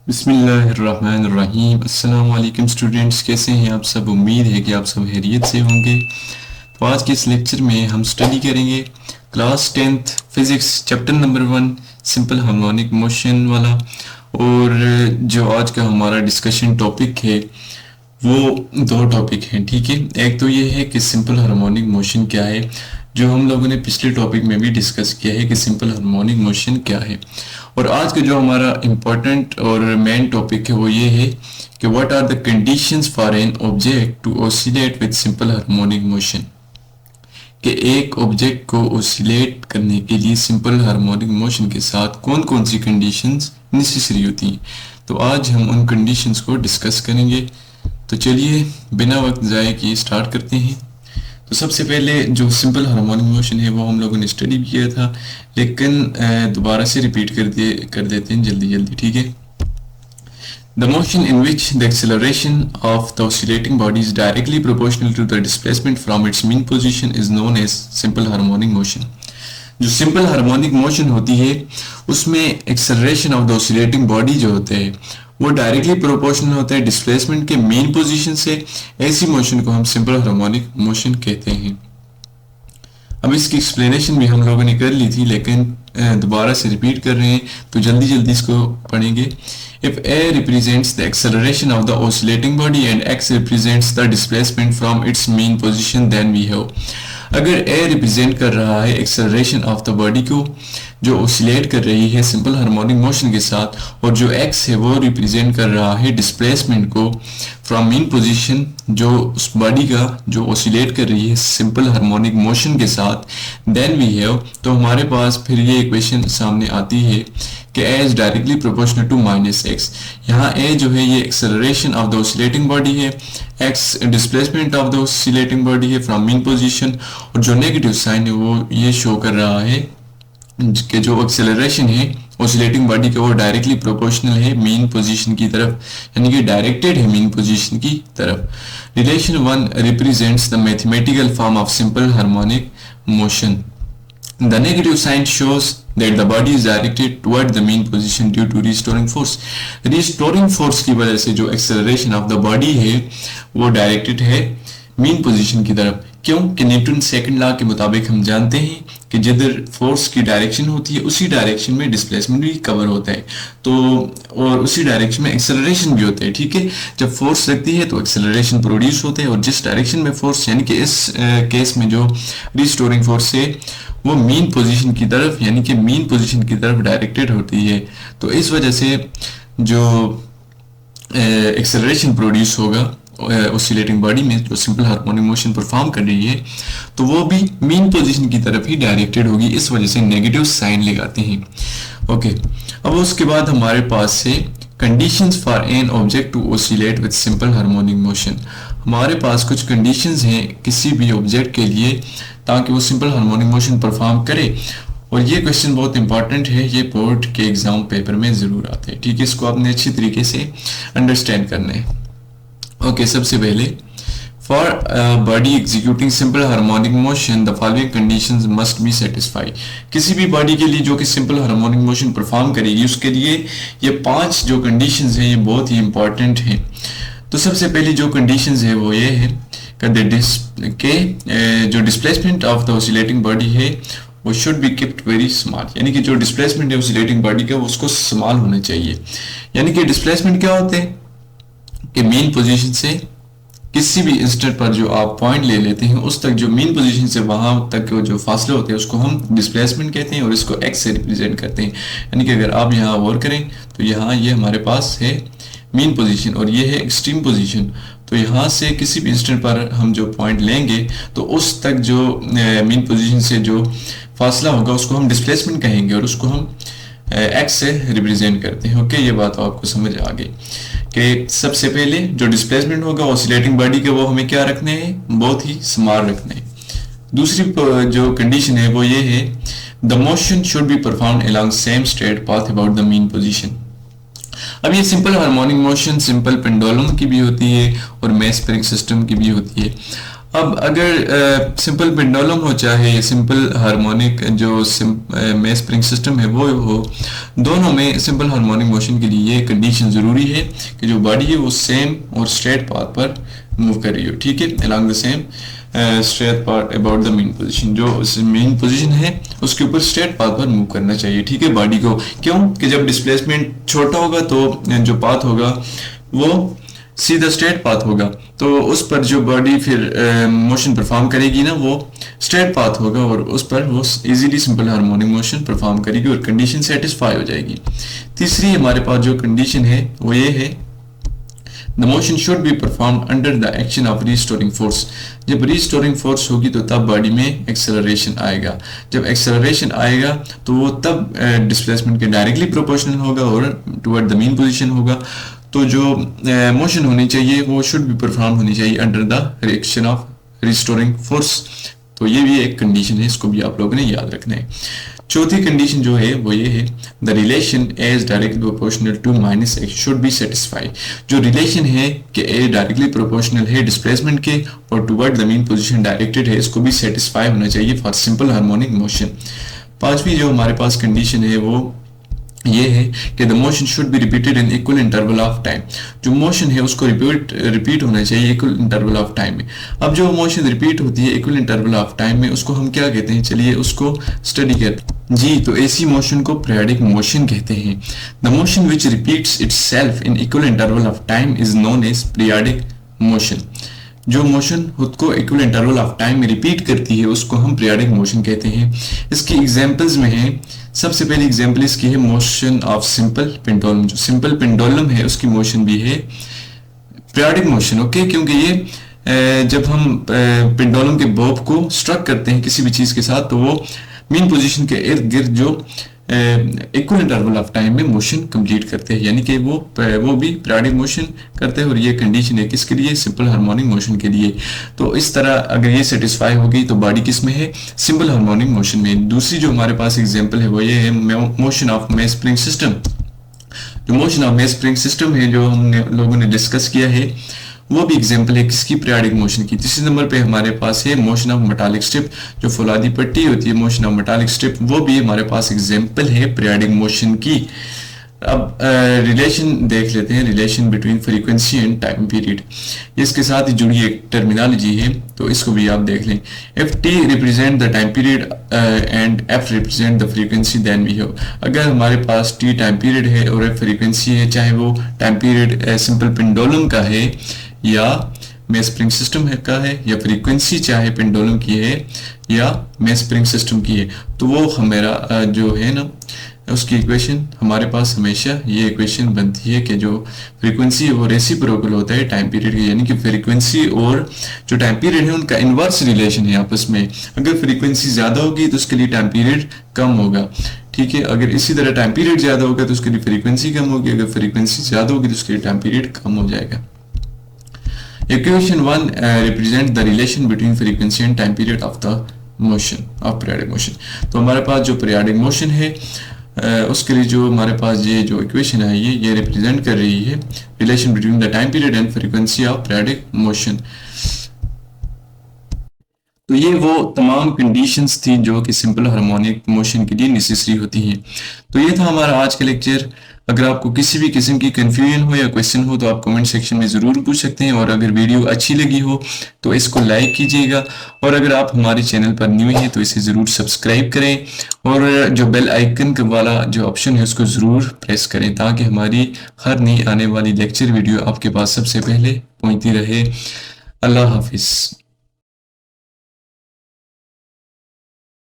बिस्मिल्लाहिर्रहमानिर्रहीम। अस्सलाम वालेकुम स्टूडेंट्स, कैसे हैं आप सब। उम्मीद है कि आप सब खैरियत से होंगे। तो आज के इस लेक्चर में हम स्टडी करेंगे class 10th physics chapter number 1 simple harmonic motion वाला। और जो आज का हमारा डिस्कशन टॉपिक है वो दो टॉपिक हैं, ठीक है। एक तो ये है कि सिंपल हार्मोनिक मोशन क्या है, जो हम लोगों ने पिछले टॉपिक में भी डिस्कस किया है कि सिंपल हार्मोनिक मोशन क्या है। और आज का जो हमारा इम्पोर्टेंट और मेन टॉपिक है वो ये है कि what are the conditions for an object to oscillate with simple harmonic motion, कि एक ऑब्जेक्ट को ऑसिलेट करने के लिए सिंपल हार्मोनिक मोशन के साथ कौन कौन सी कंडीशंस नेसेसरी होती हैं। तो आज हम उन कंडीशंस को डिस्कस करेंगे। तो चलिए बिना वक्त ज़ाये किए स्टार्ट करते हैं। तो सबसे पहले जो सिंपल हार्मोनिक मोशन है वो हम लोगों ने स्टडी भी किया था, लेकिन दोबारा से रिपीट कर देते हैं जल्दी, ठीक है। The motion in which the acceleration of the oscillating body is directly proportional to the displacement from its mean position is known as simple harmonic motion. जो सिंपल हार्मोनिक मोशन होती है उसमें acceleration of the oscillating body जो होते हैं वो directly proportional होता है डिस्प्लेसमेंट के मेन पोजीशन से। ऐसी मोशन को हम सिंपल हार्मोनिक मोशन कहते हैं। अब इसकी एक्सप्लेनेशन भी हम लोगों ने कर ली थी, लेकिन दोबारा से रिपीट कर रहे हैं तो जल्दी इसको पढ़ेंगे। If A represents the acceleration of the oscillating body and X represents the displacement from its mean position, then we have, अगर A रिप्रेजेंट कर रहा है एक्सेलरेशन ऑफ द बॉडी को जो ऑसिलेट कर रही है सिंपल हार्मोनिक मोशन के साथ, और जो X है वो रिप्रेजेंट कर रहा है डिस्प्लेसमेंट को फ्रॉम मीन पोजीशन जो उस बॉडी का जो ऑसिलेट कर रही है सिंपल हार्मोनिक मोशन के साथ, देन वी हैव, तो हमारे पास फिर ये इक्वेशन सामने आती है कि A is directly proportional to -x। यहाँ A जो है ये acceleration of the oscillating body है, X displacement of the oscillating body है फ्रॉम मीन पोजीशन, और जो नेगेटिव साइन है वो ये शो कर रहा है कि जो एक्सेलरेशन है ऑसिलेटिंग बॉडी का वो डायरेक्टली प्रोपोर्शनल है मीन पोजीशन की तरफ, यानी कि डायरेक्टेड है मीन पोजीशन की तरफ। Relation 1 represents the mathematical form of simple harmonic motion. The negative sign shows that the body is directed toward the mean position due to restoring force। restoring force की वजह से जो acceleration of the body है वो directed है mean position की तरफ। क्यों कि न्यूटन सेकंड लॉ के मुताबिक हम जानते हैं कि जिधर फोर्स की डायरेक्शन होती है उसी डायरेक्शन में डिस्प्लेसमेंट भी कवर होता है, तो और उसी डायरेक्शन में एक्सेलरेशन भी होता है, ठीक है। जब फोर्स लगती है तो एक्सेलरेशन प्रोड्यूस होता है, और जिस डायरेक्शन में फोर्स, यानी कि इस केस में जो रिस्टोरिंग फोर्स है वो मीन पोजीशन की तरफ, यानी कि मीन पोजीशन की तरफ डायरेक्टेड होती है। तो इस वजह से जो एक्सेलरेशन प्रोड्यूस होगा ऑसिलेटिंग बॉडी में जो सिंपल हार्मोनिक मोशन परफॉर्म कर रही है तो वो भी मीन पोजीशन की तरफ ही डायरेक्टेड होगी। इस वजह से नेगेटिव साइन लगाते हैं, ओके। अब उसके बाद हमारे पास से conditions for an object to oscillate with simple harmonic motion. हमारे पास कुछ कंडीशंस हैं किसी भी ऑब्जेक्ट के लिए ताकि वो सिंपल हार्मोनिक मोशन परफॉर्म करे, और ये क्वेश्चन बहुत इंपॉर्टेंट है, ये बोर्ड के एग्जाम पेपर में ज़रूर आते हैं, ठीक है। इसको आपने अच्छी तरीके से अंडरस्टैंड करना है, ओके। सबसे पहले for body executing simple harmonic motion the following conditions must be satisfied. किसी भी बॉडी के लिए जो कि सिंपल हार्मोनिक मोशन परफॉर्म करेगी उसके लिए ये 5 जो कंडीशंस हैं ये बहुत ही इंपॉर्टेंट हैं। तो सबसे पहली जो कंडीशंस है वो ये है कि जो displacement of the oscillating body है वो should be kept very small, यानी कि जो डिस्प्लेसमेंट है ऑसिलेटिंग बॉडी का उसको स्मॉल होना चाहिए। यानी कि डिस्प्लेसमेंट क्या होते हैं कि मेन पोजीशन से किसी भी इंस्टेंट पर जो आप पॉइंट ले लेते हैं उस तक जो मेन पोजीशन से वहां तक जो फासले होते हैं उसको हम डिस्प्लेसमेंट कहते हैं, और इसको एक्स से रिप्रेजेंट करते हैं। यानी कि अगर आप यहाँ गौर करें तो यहाँ ये हमारे पास है मेन पोजीशन और ये है एक्सट्रीम पोजीशन। तो यहाँ से किसी भी इंस्टेंट पर हम जो पॉइंट लेंगे तो उस तक जो मेन पोजीशन से जो फासला होगा उसको हम डिस्प्लेसमेंट कहेंगे, और उसको हम एक्स से रिप्रेजेंट करते हैं, ओके। ये बात आपको समझ आ गई कि सबसे पहले जो डिस्प्लेसमेंट होगा ऑसिलेटिंग बॉडी के वो हमें क्या रखने हैं, बहुत ही स्मॉल रखने हैं। दूसरी जो कंडीशन है वो ये है the motion should be performed along same straight path about the mean position. अब ये simple harmonic motion simple pendulum की भी होती है और मैस स्प्रिंग सिस्टम की भी होती है। अब अगर सिंपल पेंडुलम हो चाहे सिंपल हार्मोनिक जो में स्प्रिंग सिस्टम है वो हो, दोनों में सिंपल हार्मोनिक मोशन के लिए ये कंडीशन ज़रूरी है कि जो बॉडी है वो सेम और स्ट्रेट पाथ पर मूव कर रही हो, ठीक है, along the same straight path about the main position. जो मेन पोजीशन है उसके ऊपर स्ट्रेट पाथ पर मूव करना चाहिए, ठीक है, बॉडी को। क्यों कि जब डिस्प्लेसमेंट छोटा होगा तो जो पाथ होगा वो सीधा स्ट्रेट पाथ होगा, तो उस पर जो बॉडी फिर मोशन परफॉर्म करेगी ना वो स्ट्रेट पाथ होगा और उस पर वो easily simple harmonic motion perform करेगी और कंडीशन सेटिस्फाई हो जाएगी। तीसरी हमारे पास जो कंडीशन है वो ये है, the motion should be perform under the action of restoring force. जब रिस्टोरिंग फोर्स होगी तो तब बॉडी में एक्सेलरेशन आएगा। जब एक्सेलरेशन आएगा तो वो तब डिस्प्लेसमेंट के डायरेक्टली प्रोपोर्शनल होगा और टुवर्ड द मीन पोजीशन होगा। तो जो मोशन होनी चाहिए वो शुड बी परफॉर्म होनी चाहिए under the action of restoring force. तो ये भी एक कंडीशन है, इसको भी आप लोगों ने याद रखना है। चौथी कंडीशन जो है वो ये है, the relation as directly proportional to minus X should be satisfy. जो रिलेशन है कि ए डायरेक्टली प्रोपोर्शनल है डिस्प्लेसमेंट के और toward the mean position directed है, इसको भी सेटिस्फाई होना चाहिए फॉर सिंपल हार्मोनिक मोशन। पांचवी जो हमारे पास कंडीशन है वो ये है कि the motion should be repeated in equal interval of time. जो मोशन है उसको रिपीट होना चाहिए इक्वल इंटरवल ऑफ टाइम में। अब जो मोशन रिपीट होती है इक्वल इंटरवल ऑफ टाइम में उसको हम क्या कहते हैं, चलिए उसको स्टडी करते हैं जी। तो ऐसी मोशन को पीरियोडिक मोशन कहते हैं। The motion which repeats itself in equal interval of time is known as periodic motion. जो मोशन खुद को इक्वल इंटरवल ऑफ टाइम में रिपीट करती है उसको हम पीरियोडिक मोशन कहते हैं। इसकी एग्जांपल्स में है, सबसे पहली एग्जांपल इसकी है मोशन ऑफ सिंपल पेंडुलम। जो सिंपल पेंडुलम है उसकी मोशन भी है पीरियोडिक मोशन, ओके, क्योंकि ये जब हम पेंडुलम के बॉब को स्ट्रक करते हैं किसी भी चीज के साथ तो वो मीन पोजीशन के इर्द गिर्द जो इक्वल इंटरवल ऑफ टाइम में मोशन कंप्लीट करते हैं, यानी कि वो भी पीरियोडिक मोशन करते हैं। और ये कंडीशन है किसके लिए, सिंपल हार्मोनिक मोशन के लिए। तो इस तरह अगर ये सेटिस्फाई हो गई तो बॉडी किस में है, सिंपल हार्मोनिक मोशन में। दूसरी जो हमारे पास एग्जांपल है वो ये है motion of mass spring system. जो motion of mass spring system है जो हमने लोगों ने डिस्कस किया है वो भी एग्जांपल है किसकी, पीरियोडिक मोशन की। तीसरे नंबर पे हमारे पास है मोशन ऑफ मेटालिक स्ट्रिप। जो फौलादी पट्टी होती है मोशन ऑफ मेटालिक स्ट्रिप वो भी हमारे पास एग्जांपल है पीरियोडिक मोशन की। अब रिलेशन देख लेते हैं, relation between frequency and time period. इसके साथ ही जुड़ी एक टर्मिनोलॉजी है तो इसको भी आप देख लें। If T represent the time period and F represent the frequency then we have. अगर हमारे पास टी टाइम पीरियड है और एफ फ्रीक्वेंसी है, चाहे वो टाइम पीरियड सिंपल पेंडुलम का है या मेस स्प्रिंग सिस्टम का है या फ्रीक्वेंसी चाहे पेंडुलम की है या मेस स्प्रिंग सिस्टम की है, तो वो हमारा जो है ना उसकी इक्वेशन हमारे पास हमेशा ये इक्वेशन बनती है कि जो फ्रीक्वेंसी है वो रेसिप्रोकल होता है टाइम पीरियड के, यानी कि फ्रीक्वेंसी और जो टाइम पीरियड है उनका इनवर्स रिलेशन है आपस में। अगर फ्रीक्वेंसी ज्यादा होगी तो उसके लिए टाइम पीरियड कम होगा, ठीक है। अगर इसी तरह टाइम पीरियड ज्यादा होगा तो उसके लिए फ्रीक्वेंसी कम होगी, अगर फ्रीक्वेंसी ज्यादा होगी तो उसके लिए टाइम पीरियड कम हो जाएगा। Equation 1 represent the relation between frequency and time period of the motion of periodic motion। तो हमारे पास जो periodic motion है उसके लिए जो हमारे पास ये जो इक्वेशन है ये रिप्रेजेंट कर रही है relation between the time period and frequency of periodic motion. तो ये वो तमाम कंडीशंस थी जो कि सिंपल हार्मोनिक मोशन के लिए नेसेसरी होती हैं। तो ये था हमारा आज का लेक्चर। अगर आपको किसी भी किस्म की कंफ्यूजन हो या क्वेश्चन हो तो आप कमेंट सेक्शन में ज़रूर पूछ सकते हैं, और अगर वीडियो अच्छी लगी हो तो इसको लाइक कीजिएगा, और अगर आप हमारे चैनल पर न्यू हैं तो इसे ज़रूर सब्सक्राइब करें, और जो बेल आइकन वाला जो ऑप्शन है उसको ज़रूर प्रेस करें ताकि हमारी हर नई आने वाली लेक्चर वीडियो आपके पास सबसे पहले पहुँचती रहे। अल्लाह हाफिज़।